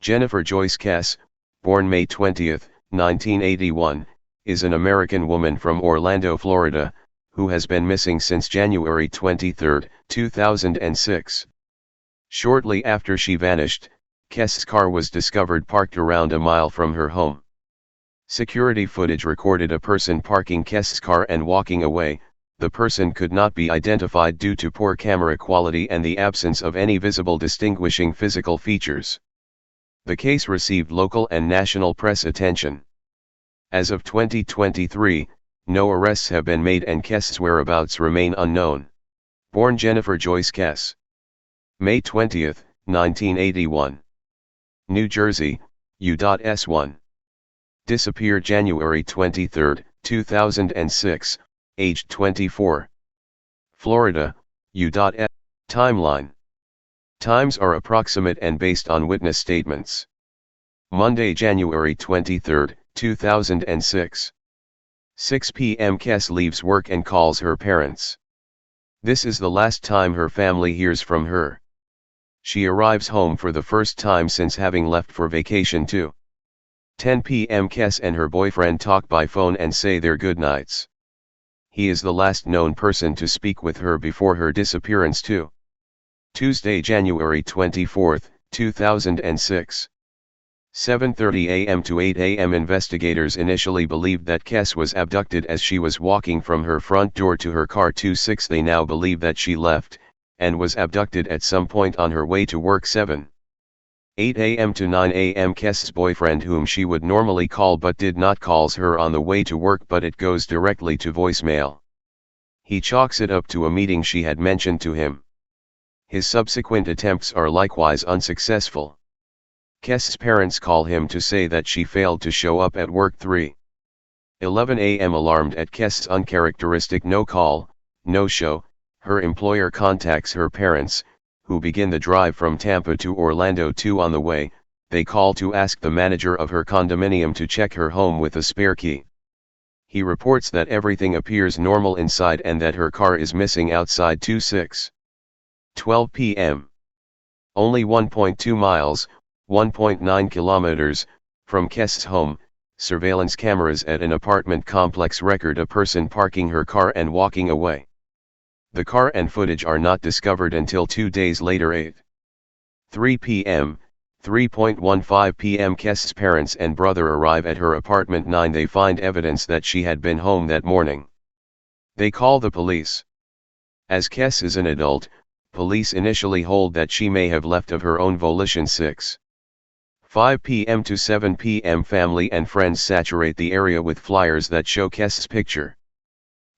Jennifer Joyce Kesse, born May 20, 1981, is an American woman from Orlando, Florida, who has been missing since January 23, 2006. Shortly after she vanished, Kesse's car was discovered parked around a mile from her home. Security footage recorded a person parking Kesse's car and walking away. The person could not be identified due to poor camera quality and the absence of any visible distinguishing physical features. The case received local and national press attention. As of 2023, no arrests have been made and Kesse's whereabouts remain unknown. Born Jennifer Joyce Kesse. May 20, 1981. New Jersey, U.S.1. Disappeared January 23, 2006, aged 24. Florida, U.S. Timeline. Times are approximate and based on witness statements. Monday, January 23, 2006. 6 p.m. Kesse leaves work and calls her parents. This is the last time her family hears from her. She arrives home for the first time since having left for vacation too. 10 p.m. Kesse and her boyfriend talk by phone and say their goodnights. He is the last known person to speak with her before her disappearance too. Tuesday, January 24, 2006. 7:30 a.m. to 8 a.m. Investigators initially believed that Kesse was abducted as she was walking from her front door to her car. 6 They now believe that she left, and was abducted at some point on her way to work. 7:08 a.m. to 9 a.m. Kesse's boyfriend, whom she would normally call but did not, calls her on the way to work, but it goes directly to voicemail. He chalks it up to a meeting she had mentioned to him. His subsequent attempts are likewise unsuccessful. Kesse's parents call him to say that she failed to show up at work. 3:11 a.m. Alarmed at Kesse's uncharacteristic no-call, no-show, her employer contacts her parents, who begin the drive from Tampa to Orlando. 2 On the way, they call to ask the manager of her condominium to check her home with a spare key. He reports that everything appears normal inside and that her car is missing outside. 6:12 p.m. Only 1.2 miles, 1.9 kilometers, from Kesse's home, surveillance cameras at an apartment complex record a person parking her car and walking away. The car and footage are not discovered until 2 days later. 8:03 p.m., 3:15 p.m. Kesse's parents and brother arrive at her apartment. 9 They find evidence that she had been home that morning. They call the police. As Kesse is an adult, police initially hold that she may have left of her own volition. 6:05 p.m. to 7 p.m. Family and friends saturate the area with flyers that show Kesse's picture.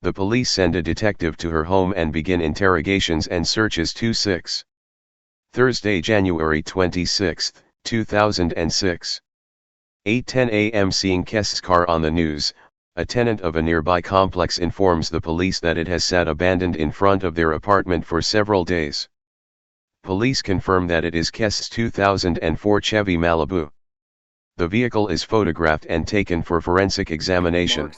The police send a detective to her home and begin interrogations and searches. 6 Thursday, January 26, 2006. 8:10 a.m. Seeing Kesse's car on the news, a tenant of a nearby complex informs the police that it has sat abandoned in front of their apartment for several days. Police confirm that it is Kesse's 2004 Chevy Malibu. The vehicle is photographed and taken for forensic examination.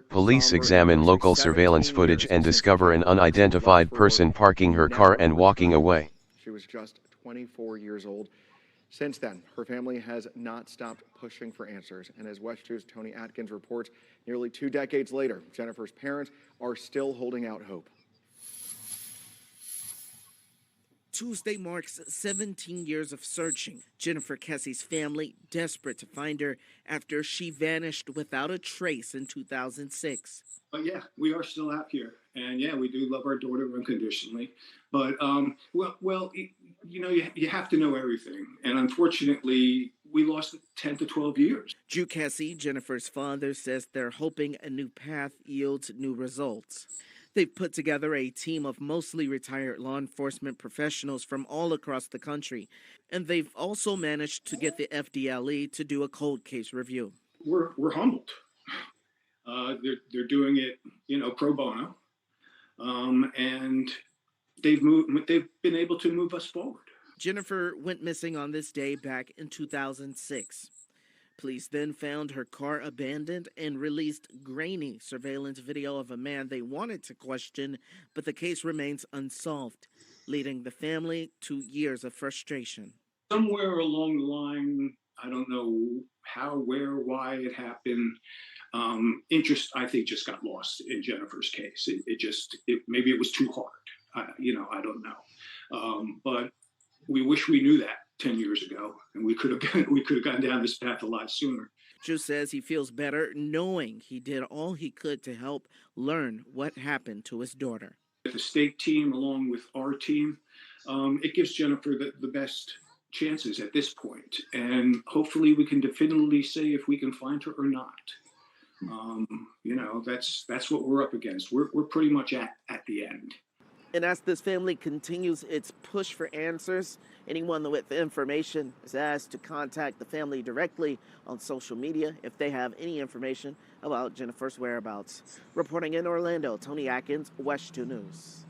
Police examine local surveillance footage and discover an unidentified person parking her car and walking away. She was just 24 years old. Since then, her family has not stopped pushing for answers. And as West 2's Tony Atkins reports, nearly 2 decades later, Jennifer's parents are still holding out hope. Tuesday marks 17 years of searching. Jennifer Kesse's family desperate to find her after she vanished without a trace in 2006. But yeah, we are still out here, and yeah, we do love our daughter unconditionally. But you have to know everything, and unfortunately, we lost 10 to 12 years. Drew Kesse, Jennifer's father, says they're hoping a new path yields new results. They've put together a team of mostly retired law enforcement professionals from all across the country, and they've also managed to get the FDLE to do a cold case review. We're humbled. They're doing it, pro bono, and they've been able to move us forward. Jennifer went missing on this day back in 2006. Police then found her car abandoned and released grainy surveillance video of a man they wanted to question, but the case remains unsolved, leading the family to years of frustration. Somewhere along the line, how, where, why it happened. Interest, I think, just got lost in Jennifer's case. Maybe it was too hard. I don't know. But we wish we knew that 10 years ago, and we could have gone down this path a lot sooner. Drew says he feels better knowing he did all he could to help learn what happened to his daughter. The state team, along with our team, it gives Jennifer the best chances at this point, and hopefully we can definitively say if we can find her or not. That's what we're up against. We're pretty much at the end. And as this family continues its push for answers, anyone with information is asked to contact the family directly on social media if they have any information about Jennifer's whereabouts. Reporting in Orlando, Tony Atkins, WESH 2 News.